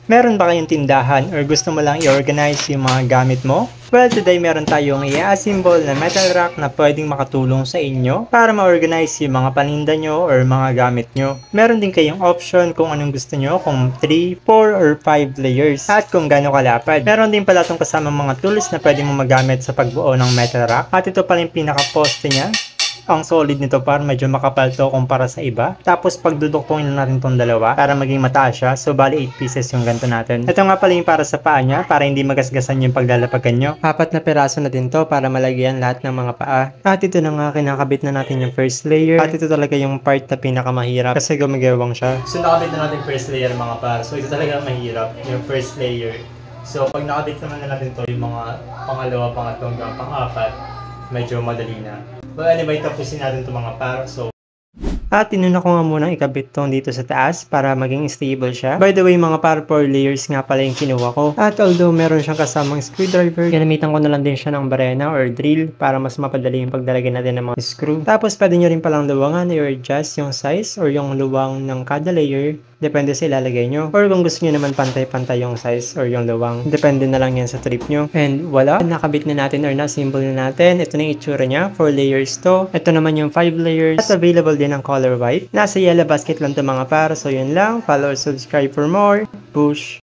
Meron ba kayong tindahan or gusto mo lang i-organize yung mga gamit mo? Well, today meron tayong i-assemble na metal rack na pwedeng makatulong sa inyo para ma-organize yung mga paninda nyo or mga gamit nyo. Meron din kayong option kung anong gusto nyo, kung 3, 4, or 5 layers at kung gaano kalapad. Meron din pala itong kasama mga tools na pwede mo magamit sa pagbuo ng metal rack at ito pala yung pinaka-poste niya. Ang solid nito par medyo makapal to kumpara sa iba. Tapos pagdudukungin lang natin tong dalawa para maging mataas siya. So bali 8 pieces yung ganito natin. Ito nga pala yung para sa paa niya para hindi magasgasan yung paglalapagan nyo. 4 na piraso na din to para malagyan lahat ng mga paa. At ito na nga kinakabit na natin yung first layer. At ito talaga yung part na pinakamahirap kasi gumagawang siya. So nakabit na natin first layer mga par. So ito talaga mahirap yung first layer. So pag nakabit naman na natin to yung mga pangalawa, pangatlo hanggang pang-apat, medyo madali na. Well, anyway, tapusin natin itong mga par. At tinuna ko nga munang ikabit tong dito sa taas para maging stable siya. By the way, mga par 4 layers nga pala yung kinuha ko. At although meron siyang kasamang screwdriver, ginamitan ko na lang din siya ng barena or drill para mas mapadali yung paglalagay natin ng mga screw. Tapos pwede nyo rin palang luwangan or adjust yung size or yung luwang ng kada layer. Depende sa ilalagay nyo. Or kung gusto nyo naman pantay-pantay yung size or yung luwang. Depende na lang yan sa trip nyo. And wala, nakabit na natin or na-symbol na natin. Ito na yung itsura niya. 4 layers to. Ito naman yung 5 layers. At available din ang color white. Nasa yellow basket lang to mga par. So yun lang. Follow or subscribe for more. Push!